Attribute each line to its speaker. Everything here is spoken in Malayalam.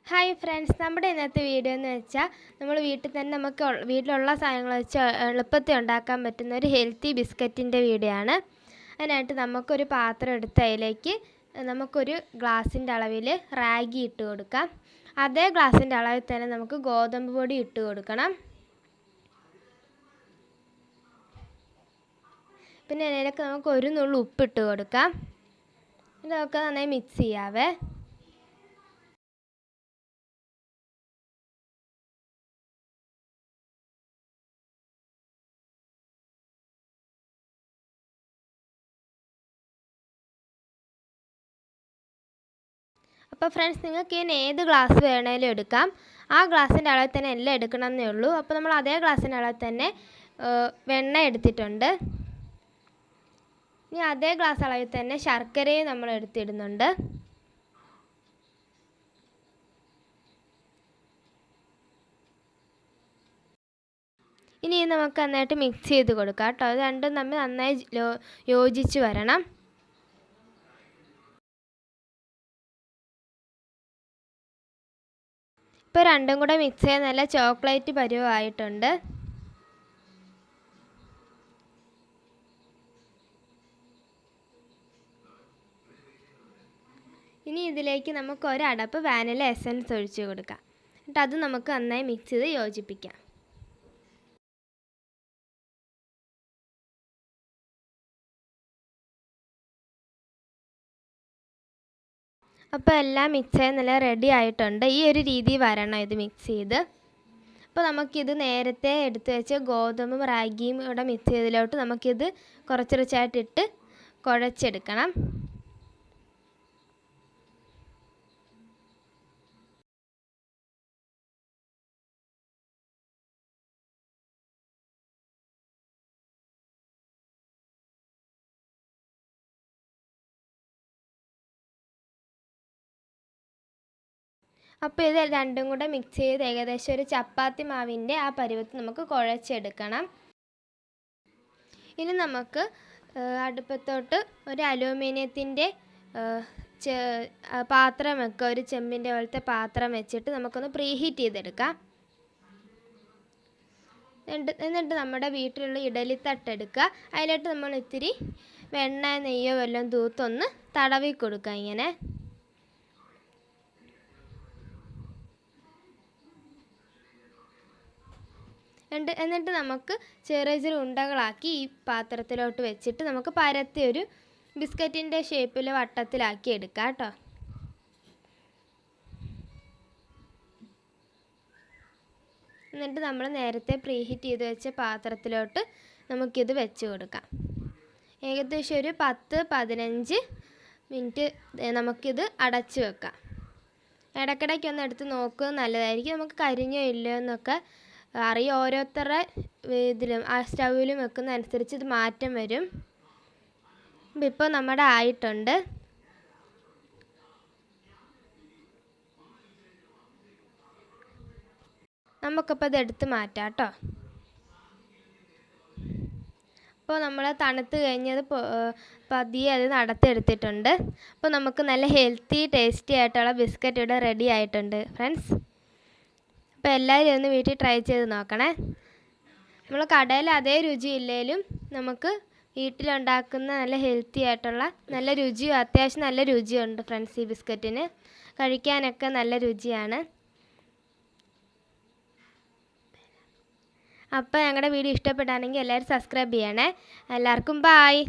Speaker 1: ഹായ് ഫ്രണ്ട്സ്, നമ്മുടെ ഇന്നത്തെ വീഡിയോ എന്ന് വെച്ചാൽ നമ്മൾ വീട്ടിൽ തന്നെ നമുക്ക് വീട്ടിലുള്ള സാധനങ്ങൾ വെച്ച് എളുപ്പത്തിൽ ഉണ്ടാക്കാൻ പറ്റുന്ന ഒരു ഹെൽത്തി ബിസ്ക്കറ്റിൻ്റെ വീഡിയോ ആണ്. അതിനായിട്ട് നമുക്കൊരു പാത്രം എടുത്ത് അതിലേക്ക് നമുക്കൊരു ഗ്ലാസിൻ്റെ അളവിൽ റാഗി ഇട്ട് കൊടുക്കാം. അതേ ഗ്ലാസിൻ്റെ അളവിൽ തന്നെ നമുക്ക് ഗോതമ്പ് പൊടി ഇട്ട് കൊടുക്കണം. പിന്നെ അതിലേക്ക് നമുക്ക് ഒരു നുള്ളു ഉപ്പിട്ട് കൊടുക്കാം. ഇതൊക്കെ നന്നായി മിക്സ് ചെയ്യാവേ. അപ്പോൾ ഫ്രണ്ട്സ്, നിങ്ങൾക്ക് ഇനി ഏത് ഗ്ലാസ് വേണേലും എടുക്കാം. ആ ഗ്ലാസിൻ്റെ അളവിൽ തന്നെ എല്ലാം എടുക്കണം എന്നേ ഉള്ളൂ. അപ്പോൾ നമ്മൾ അതേ ഗ്ലാസിൻ്റെ അളവിൽ തന്നെ വെണ്ണ എടുത്തിട്ടുണ്ട്. ഇനി അതേ ഗ്ലാസ് അളവിൽ തന്നെ ശർക്കരയും നമ്മൾ എടുത്തിടുന്നുണ്ട്. ഇനി നമുക്ക് നന്നായിട്ട് മിക്സ് ചെയ്ത് കൊടുക്കാം കേട്ടോ. അത് രണ്ടും തമ്മിൽ നന്നായി യോജിച്ച് വരണം. ഇപ്പോൾ രണ്ടും കൂടെ മിക്സ് ചെയ്യാൻ നല്ല ചോക്ലേറ്റ് പരുവമായിട്ടുണ്ട്. ഇനി ഇതിലേക്ക് നമുക്ക് ഒരടപ്പ് വാനില എസൻസ് ഒഴിച്ച് കൊടുക്കാം. എന്നിട്ട് അത് നമുക്ക് നന്നായി മിക്സ് ചെയ്ത് യോജിപ്പിക്കാം. അപ്പോൾ എല്ലാം മിക്സ് ചെയ്ത് നല്ല റെഡി ആയിട്ടുണ്ട്. ഈ ഒരു രീതി വരണം ഇത് മിക്സ് ചെയ്ത്. അപ്പോൾ നമുക്കിത് നേരത്തെ എടുത്ത് വെച്ച് ഗോതമ്പും റാഗിയും ഇവിടെ മിക്സ് ചെയ്തതിലോട്ട് നമുക്കിത് കുറച്ചായിട്ടിട്ട് കുഴച്ചെടുക്കണം. അപ്പോൾ ഇത് രണ്ടും കൂടെ മിക്സ് ചെയ്ത് ഏകദേശം ഒരു ചപ്പാത്തി മാവിൻ്റെ ആ പരുവത്തിൽ നമുക്ക് കുഴച്ചെടുക്കണം. ഇനി നമുക്ക് അടുപ്പത്തോട്ട് ഒരു അലൂമിനിയത്തിൻ്റെ പാത്രം വെക്കുക. ഒരു ചെമ്പിൻ്റെ പോലത്തെ പാത്രം വെച്ചിട്ട് നമുക്കൊന്ന് പ്രീഹീറ്റ് ചെയ്തെടുക്കാം. എന്നിട്ട് നമ്മുടെ വീട്ടിലുള്ള ഇഡലിത്തട്ട് എടുക്കുക. അതിലോട്ട് നമ്മൾ ഇത്തിരി വെണ്ണ നെയ്യോ വല്ലതും തൂത്തൊന്ന് തടവി കൊടുക്കുക ഇങ്ങനെ. എന്നിട്ട് നമുക്ക് ചെറിയ ഉണ്ടകളാക്കി ഈ പാത്രത്തിലോട്ട് വെച്ചിട്ട് നമുക്ക് പരത്തി ഒരു ബിസ്ക്കറ്റിൻ്റെ ഷേപ്പിൽ വട്ടത്തിലാക്കി എടുക്കാം കേട്ടോ. എന്നിട്ട് നമ്മൾ നേരത്തെ പ്രീഹീറ്റ് ചെയ്ത് വെച്ച പാത്രത്തിലോട്ട് നമുക്കിത് വെച്ച് കൊടുക്കാം. ഏകദേശം ഒരു 10-15 മിനിറ്റ് നമുക്കിത് അടച്ച് വെക്കാം. ഇടയ്ക്കിടയ്ക്കൊന്ന് എടുത്ത് നോക്കുന്നത് നല്ലതായിരിക്കും. നമുക്ക് കരിഞ്ഞോ ഇല്ലയോ എന്നൊക്കെ അറിയാം. ഓരോരുത്തരുടെ ഇതിലും ആ സ്റ്റൗവിലും വെക്കുന്ന അനുസരിച്ച് ഇത് മാറ്റം വരും. ഇപ്പോൾ നമ്മുടെ ആയിട്ടുണ്ട്. നമുക്കപ്പോൾ ഇത് എടുത്ത് മാറ്റാം കേട്ടോ. അപ്പോൾ നമ്മൾ തണുത്ത് കഴിഞ്ഞത് പതിയെ അത് നടത്തിയെടുത്തിട്ടുണ്ട്. അപ്പോൾ നമുക്ക് നല്ല ഹെൽത്തി ടേസ്റ്റി ആയിട്ടുള്ള ബിസ്ക്കറ്റ് ഇവിടെ റെഡി ആയിട്ടുണ്ട് ഫ്രണ്ട്സ്. അപ്പോൾ എല്ലാവരും ഒന്ന് വീട്ടിൽ ട്രൈ ചെയ്ത് നോക്കണേ. നമ്മൾ കടയിൽ അതേ രുചി ഇല്ലെങ്കിലും നമുക്ക് വീട്ടിലുണ്ടാക്കുന്ന നല്ല ഹെൽത്തി ആയിട്ടുള്ള നല്ല രുചിയും അത്യാവശ്യം നല്ല രുചിയുണ്ട് ഫ്രണ്ട്സ്. ഈ ബിസ്ക്കറ്റിന് കഴിക്കാനൊക്കെ നല്ല രുചിയാണ്. അപ്പോൾ ഞങ്ങളുടെ വീഡിയോ ഇഷ്ടപ്പെട്ടാണെങ്കിൽ എല്ലാവരും സബ്സ്ക്രൈബ് ചെയ്യണേ. എല്ലാവർക്കും ബായ്.